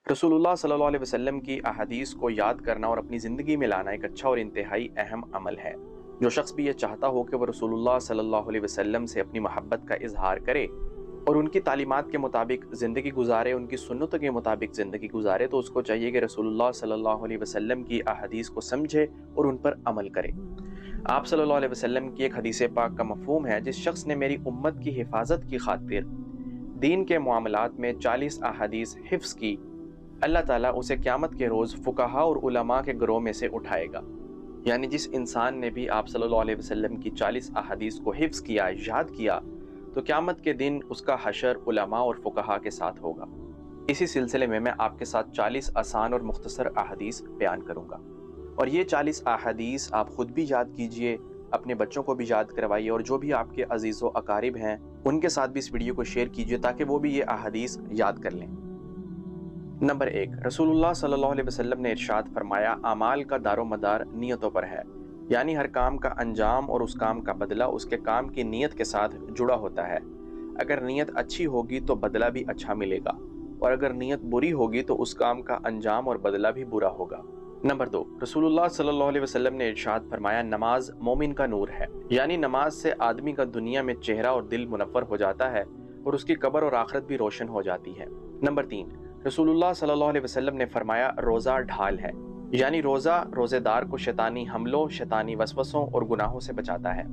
रसूलुल्लाह सल्लल्लाहु अलैहि वसल्लम की अहादीस को याद करना और अपनी ज़िंदगी में लाना एक अच्छा और इंतहाई अहम अमल है। जो शख्स भी ये चाहता हो कि वह रसूलुल्लाह सल्लल्लाहु अलैहि वसल्लम से अपनी मोहब्बत का इजहार करे और उनकी तालीमात के मुताबिक ज़िंदगी गुजारे, उनकी सुन्नतों के मुताबिक ज़िंदगी गुजारे, तो उसको चाहिए कि रसूलुल्लाह सल्लल्लाहु अलैहि वसल्लम की अहादीस को समझे और उन पर अमल करे। आप सल्लल्लाहु अलैहि वसल्लम की एक हदीस पाक का मफ़हूम है, जिस शख्स ने मेरी उम्मत की हिफाजत की खातिर दीन के मामलात में 40 अहादीस हिफ्ज़ की, अल्लाह ताला उसे क़यामत के रोज़ फ़ुक़हा और उलमा के गिरोह में से उठाएगा। यानी जिस इंसान ने भी आप सल्लल्लाहु अलैहि वसल्लम की 40 अहादीस को हिफ्ज़ किया, याद किया, तो क़यामत के दिन उसका हशर उलमा और फ़ुक़हा के साथ होगा। इसी सिलसिले में मैं आपके साथ 40 आसान और मुख्तसर अहादीस बयान करूँगा, और ये 40 अहादीस आप ख़ुद भी याद कीजिए, अपने बच्चों को भी याद करवाइए, और जो भी आपके अजीज़ व अकारिब हैं उनके साथ भी इस वीडियो को शेयर कीजिए ताकि वो भी ये अहादीस याद कर लें। नंबर 1, रसूलुल्लाह सल्लल्लाहु अलैहि वसल्लम ने इरशाद फरमाया, अमाल का दारो मदार नीयतों पर है। यानी हर काम का अंजाम और उस काम का बदला उसके काम की नीयत के साथ जुड़ा होता है। अगर नीयत अच्छी होगी तो बदला भी अच्छा मिलेगा, और अगर नीयत बुरी होगी तो उस काम का अंजाम और बदला भी बुरा होगा। नंबर 2, रसूलुल्लाह सल्लल्लाहु अलैहि वसल्लम ने इरशाद फरमाया, नमाज मोमिन का नूर है। यानी नमाज से आदमी का दुनिया में चेहरा और दिल मुनव्वर हो जाता है और उसकी कब्र और आखिरत भी रोशन हो जाती है। नंबर 3, रसूलुल्लाह सल्लल्लाहु अलैहि वसल्लम ने फरमाया, रोज़ा ढाल है। यानी रोज़ा रोज़ेदार को शैतानी हमलों, शैतानी वसवसों और गुनाहों से बचाता है।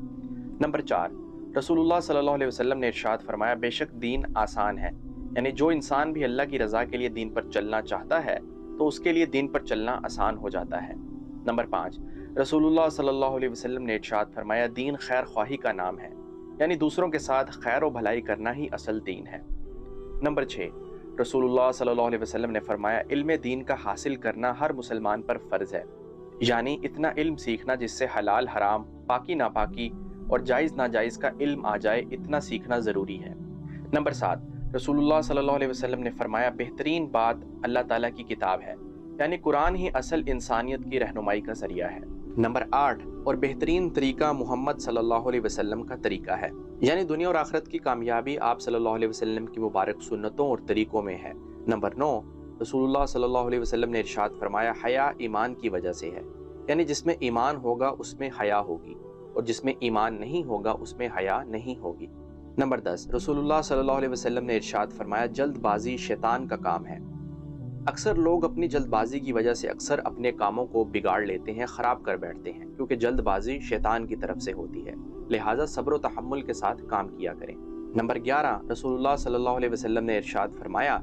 नंबर 4, रसूलुल्लाह सल्लल्लाहु अलैहि वसल्लम ने इरशाद फरमाया, बेशक दीन आसान है। यानी जो इंसान भी अल्लाह की रज़ा के लिए दीन पर चलना चाहता है तो उसके लिए दीन पर चलना आसान हो जाता है। नंबर 5, रसूलुल्लाह सल्लल्लाहु अलैहि वसल्लम ने इरशाद फरमाया, दीन खैर ख्वाही का नाम है। यानी दूसरों के साथ खैर और भलाई करना ही असल दीन है। नंबर 6, रसूलुल्लाह सल्लल्लाहु अलैहि वसल्लम ने फरमाया, इल्म दीन का हासिल करना हर मुसलमान पर फ़र्ज़ है। यानी इतना इल्म सीखना जिससे हलाल हराम, पाकी नापाकी और जायज़ नाजायज़ का इल्म आ जाए, इतना सीखना ज़रूरी है। नंबर 7, रसूलुल्लाह सल्लल्लाहु अलैहि वसल्लम ने फरमाया, बेहतरीन बात अल्लाह ताला की किताब है। यानी कुरान ही असल इंसानियत की रहनुमाई का ज़रिया है। नंबर 8, और बेहतरीन तरीका मोहम्मद सल्लल्लाहु अलैहि वसल्लम का तरीका है। यानी दुनिया और आखिरत की कामयाबी आप सल्लल्लाहु अलैहि वसल्लम की मुबारक सुन्नतों और तरीकों में है। नंबर 9, रसूलुल्लाह सल्लल्लाहु अलैहि वसल्लम ने इरशाद फरमाया, हया ईमान की वजह से है। यानी जिसमें ईमान होगा उसमें हया होगी, और जिसमें ईमान नहीं होगा उसमें हया नहीं होगी। नंबर 10, रसूलुल्लाह सल्लल्लाहु अलैहि वसल्लम ने इरशाद फरमाया, जल्दबाजी शैतान का काम है। अक्सर लोग अपनी जल्दबाजी की वजह से अक्सर अपने कामों को बिगाड़ लेते हैं, ख़राब कर बैठते हैं, क्योंकि जल्दबाजी शैतान की तरफ से होती है। लिहाजा सब्र व तहम्मुल के साथ काम किया करें। नंबर 11, रसूलुल्लाह सल्लल्लाहु अलैहि वसल्लम ने इरशाद फरमाया,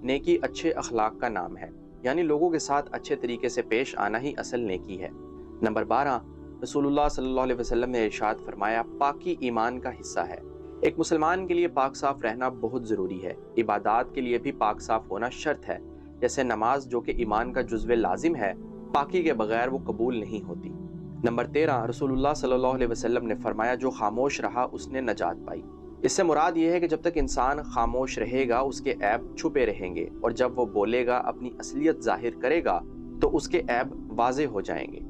नेकी अच्छे अखलाक का नाम है। यानी लोगों के साथ अच्छे तरीके से पेश आना ही असल नेकी है। नंबर 12, रसूलुल्लाह सल्लल्लाहु अलैहि वसल्लम ने इरशाद फरमाया, पाकी ईमान का हिस्सा है। एक मुसलमान के लिए पाक साफ रहना बहुत ज़रूरी है। इबादात के लिए भी पाक साफ होना शर्त है। जैसे नमाज, जो कि ईमान का जुज़्व लाजिम है, पाकी के बगैर वो कबूल नहीं होती। नंबर 13, रसूलुल्लाह सल्लल्लाहु अलैहि वसल्लम ने फरमाया, जो खामोश रहा उसने नजात पाई। इससे मुराद ये है कि जब तक इंसान खामोश रहेगा उसके ऐब छुपे रहेंगे, और जब वो बोलेगा, अपनी असलियत जाहिर करेगा, तो उसके ऐब वाज़े हो जाएंगे।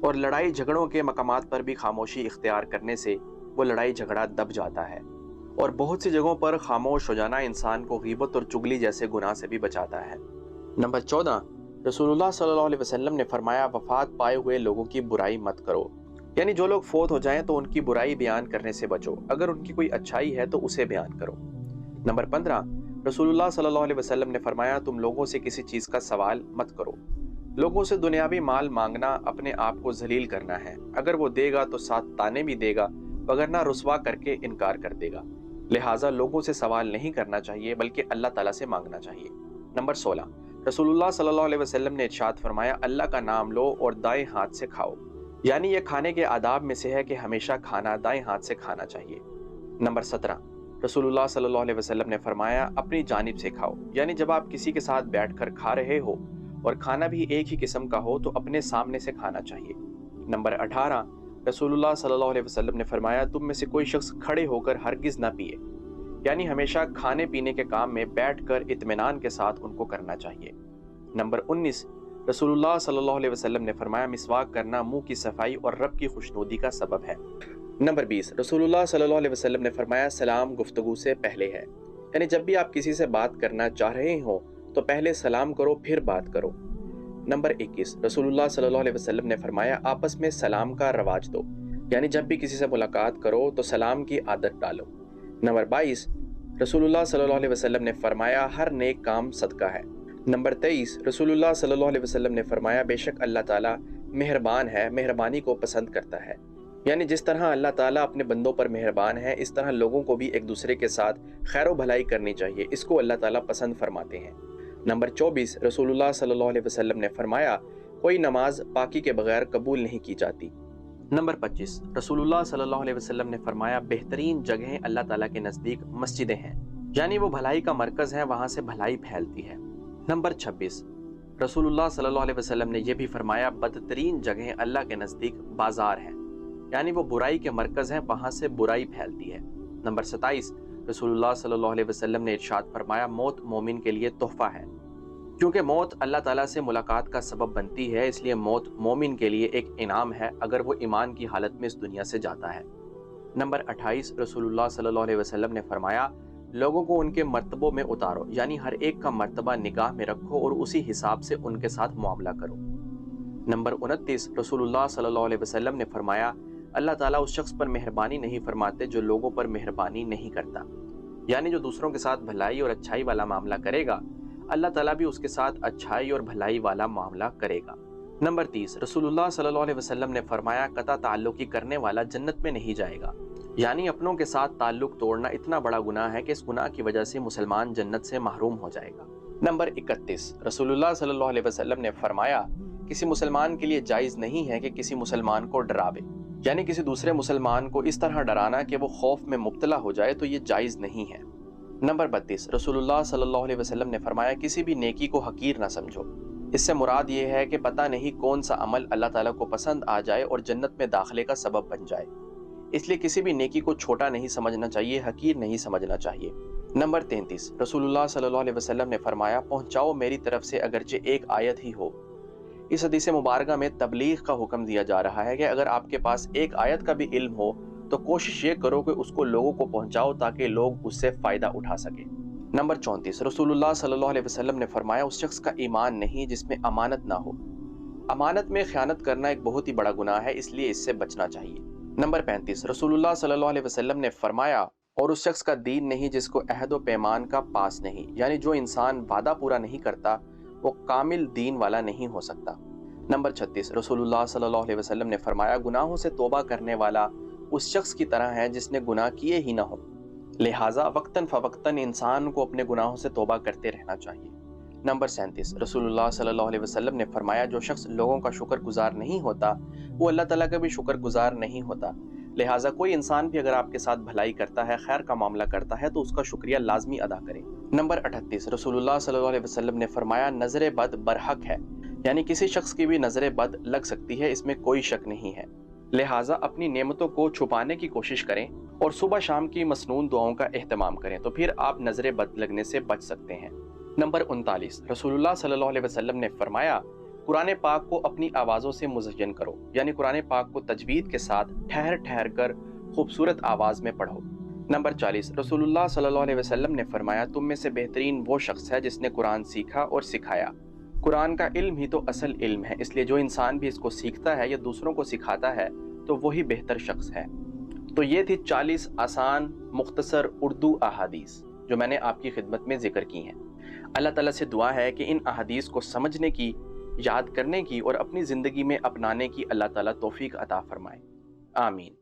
और लड़ाई झगड़ों के मकामात पर भी खामोशी इख्तियार करने से वो लड़ाई झगड़ा दब जाता है, और बहुत सी जगहों पर खामोश हो जाना इंसान को गीबत और चुगली जैसे गुनाह से भी बचाता है। नंबर 14, रसूलुल्लाह सल्लल्लाहु अलैहि वसल्लम ने फरमाया, वफात पाए हुए लोगों की बुराई मत करो। यानी जो लोग फोत हो जाएं तो उनकी बुराई बयान करने से बचो, अगर उनकी कोई अच्छाई है तो उसे बयान करो। नंबर 15, रसूलुल्लाह सल्लल्लाहु अलैहि वसल्लम ने फरमाया, तुम लोगों से किसी चीज़ का सवाल मत करो। लोगों से दुनियावी माल मांगना अपने आप को जलील करना है। अगर वो देगा तो साथ ताने भी देगा, वगरना रुसवा करके इनकार कर देगा। लिहाजा लोगों से सवाल नहीं करना चाहिए, बल्कि अल्लाह ताला से मांगना चाहिए। नंबर 16, रसूलुल्लाह सल्लल्लाहु अलैहि वसल्लम ने इरशाद फरमाया, अल्लाह का नाम लो और दाएं हाथ से खाओ। यानी ये खाने के आदाब में से है कि हमेशा खाना दाएं हाथ से खाना चाहिए। नंबर 17, रसूलुल्लाह सल्लल्लाहु अलैहि वसल्लम ने फरमाया, अपनी जानिब से खाओ। यानी जब आप किसी के साथ बैठकर खा रहे हो और खाना भी एक ही किस्म का हो तो अपने सामने से खाना चाहिए। नंबर 18, रसूलुल्लाह सल्लल्लाहु अलैहि वसल्लम ने फरमाया, तुम में से कोई शख्स खड़े होकर हरगिज़ ना पिए। यानी हमेशा खाने पीने के काम में बैठकर इत्मीनान के साथ उनको करना चाहिए। नंबर 19, रसूलुल्लाह सल्लल्लाहु अलैहि वसल्लम ने फरमाया, मिसवाक करना मुंह की सफाई और रब की खुशनुदी का सबब है। नंबर 20, रसूलुल्लाह सल्लल्लाहु अलैहि वसल्लम ने फरमाया, सलाम गुफ्तगू से पहले है। यानी जब भी आप किसी से बात करना चाह रहे हो तो पहले सलाम करो फिर बात करो। नंबर 21, रसूलुल्लाह सल्लल्लाहु अलैहि वसल्लम ने फरमाया आपस में सलाम का रवाज दो, यानी जब भी किसी से मुलाकात करो तो सलाम की आदत डालो। नंबर 22, रसूलुल्लाह सल्लल्लाहु अलैहि वसल्लम ने फरमाया हर नेक काम सदका है। नंबर 23, रसूलुल्लाह सल्लल्लाहु अलैहि वसल्लम ने फरमाया बेशक अल्लाह ताला मेहरबान है, मेहरबानी को पसंद करता है। यानी जिस तरह अल्लाह ताला अपने बंदों पर मेहरबान है, इस तरह लोगों को भी एक दूसरे के साथ खैर भलाई करनी चाहिए, इसको अल्लाह ताला पसंद फरमाते हैं। नंबर 24, रसूलुल्लाह सल्लल्लाहु अलैहि वसल्लम ने फरमाया कोई नमाज पाकी के बगैर कबूल नहीं की जाती। नंबर 25, रसूलुल्लाह सल्लल्लाहु अलैहि वसल्लम ने फरमाया बेहतरीन जगहें अल्लाह ताला के नज़दीक मस्जिदें हैं, यानी वो भलाई का मरकज़ है, वहाँ से भलाई फैलती है। नंबर 26, रसूलुल्लाह सल्लल्लाहु अलैहि वसल्लम ने यह भी फरमाया बदतरीन जगहें अल्लाह के नज़दीक बाजार हैं, यानी वो बुराई के मरकज़ हैं, वहाँ से बुराई फैलती है। नंबर 27, रसूलुल्लाह सल्लल्लाहु अलैहि वसल्लम ने इरशाद फरमाया मौत मोमिन के लिए तोहफा है, क्योंकि मौत अल्लाह ताला से मुलाकात का सबब बनती है, इसलिए मौत मोमिन के लिए एक इनाम है अगर वो ईमान की हालत में इस दुनिया से जाता है। नंबर 28, रसूलुल्लाह सल्लल्लाहु अलैहि वसल्लम ने फरमाया लोगों को उनके मर्तबों में उतारो, यानी हर एक का मर्तबा निगाह में रखो और उसी हिसाब से उनके साथ मुआमला करो। नंबर 29, रसूलुल्लाह सल्लल्लाहु अलैहि वसल्लम ने फरमाया अल्लाह ताला उस शख्स पर मेहरबानी नहीं फरमाते जो लोगों पर मेहरबानी नहीं करता, यानी जो दूसरों के साथ भलाई और अच्छाई वाला मामला करेगा अल्लाह ताला भी उसके साथ अच्छाई और भलाई वाला मामला करेगा। नंबर 30, रसूलुल्लाह सल्लल्लाहु अलैहि वसल्लम ने फरमाया कता ताल्लुकी करने वाला जन्नत में नहीं जाएगा, यानी अपनों के साथ ताल्लुक तोड़ना इतना बड़ा गुनाह है कि इस गुनाह की वजह से मुसलमान जन्नत से महरूम हो जाएगा। नंबर 31, रसूलुल्लाह सल्लल्लाहु अलैहि वसल्लम ने फरमाया किसी मुसलमान के लिए जायज़ नहीं है कि किसी मुसलमान को डरावे, यानी किसी दूसरे मुसलमान को इस तरह डराना कि वो खौफ में मुब्तला हो जाए, तो ये जायज़ नहीं है। नंबर 32, रसूलुल्लाह सल्लल्लाहु अलैहि वसल्लम ने फरमाया किसी भी नेकी को हकीर ना समझो। इससे मुराद ये है कि पता नहीं कौन सा अमल अल्लाह ताला को पसंद आ जाए और जन्नत में दाखिले का सबब बन जाए, इसलिए किसी भी नेकी को छोटा नहीं समझना चाहिए, हकीर नहीं समझना चाहिए। नंबर 33, रसूलुल्लाह सल्लल्लाहु अलैहि वसल्लम ने फरमाया पहुँचाओ मेरी तरफ से अगरचे एक आयत ही हो। इस हदीस मुबारका में तबलीग का हुक्म दिया जा रहा है कि अगर आपके पास एक आयत का भी इल्म हो तो कोशिश ये करो कि उसको लोगों को पहुंचाओ ताकि लोग उससे फ़ायदा उठा सके। नंबर 34, रसूलुल्लाह सल्लल्लाहु अलैहि वसल्लम ने फरमाया उस शख्स का ईमान नहीं जिसमें अमानत ना हो। अमानत में ख़यानत करना एक बहुत ही बड़ा गुनाह है, इसलिए इससे बचना चाहिए। नंबर 35, रसूलुल्लाह सल्लल्लाहु अलैहि वसल्लम ने फरमाया और उस शख्स का दीन नहीं जिसको अहद व पैमान का पास नहीं, यानी जो इंसान वादा पूरा नहीं करता वो कामिल दीन वाला नहीं हो सकता। नंबर 36, रसूलुल्लाह सल्लल्लाहु अलैहि वसल्लम ने फरमाया गुनाहों से तौबा करने वाला उस शख्स की तरह है जिसने गुनाह किए ही ना हो, लिहाजा वक्तन फ़वक्तन इंसान को अपने गुनाहों से तौबा करते रहना चाहिए। नंबर 37, रसूलुल्लाह सल्लल्लाहु अलैहि वसल्लम ने फरमाया जो शख्स लोगों का शुक्रगुजार नहीं होता वो अल्लाह ताला का भी शुक्रगुजार नहीं होता, लिहाजा कोई इंसान भी अगर आपके साथ भलाई करता है, खैर का मामला करता है तो उसका शुक्रिया लाजमी अदा करें। नंबर 38, रसूलुल्लाह सल्लल्लाहु अलैहि वसल्लम ने फरमाया नज़र बद बरहक है, यानी किसी शख्स की भी नज़र बद लग सकती है, इसमें कोई शक नहीं है, लिहाजा अपनी नेमतों को छुपाने की कोशिश करें और सुबह शाम की मसनून दुआओं का एहतमाम करें, तो फिर आप नज़र बद लगने से बच सकते हैं। नंबर 39, रसूलुल्लाह सल्लल्लाहु अलैहि वसल्लम ने फरमाया कुरान पाक को अपनी आवाज़ों से मुज़य्यन करो, यानी कुरान पाक को तजवीद के साथ ठहर ठहर कर खूबसूरत आवाज़ में पढ़ो। नंबर 40, रसूलुल्लाह सल्लल्लाहु अलैहि वसल्लम ने फरमाया तुम में से बेहतरीन वो शख्स है जिसने कुरान सीखा और सिखाया। कुरान का इल्म ही तो असल इल्म है, इसलिए जो इंसान भी इसको सीखता है या दूसरों को सिखाता है तो वही बेहतर शख्स है। तो ये थी 40 आसान मुख्तसर उर्दू अहादीस जो मैंने आपकी खिदमत में जिक्र की हैं। अल्लाह ताला से दुआ है कि इन अहादीस को समझने की, याद करने की और अपनी ज़िंदगी में अपनाने की अल्लाह ताला तौफीक अता फरमाए। आमीन।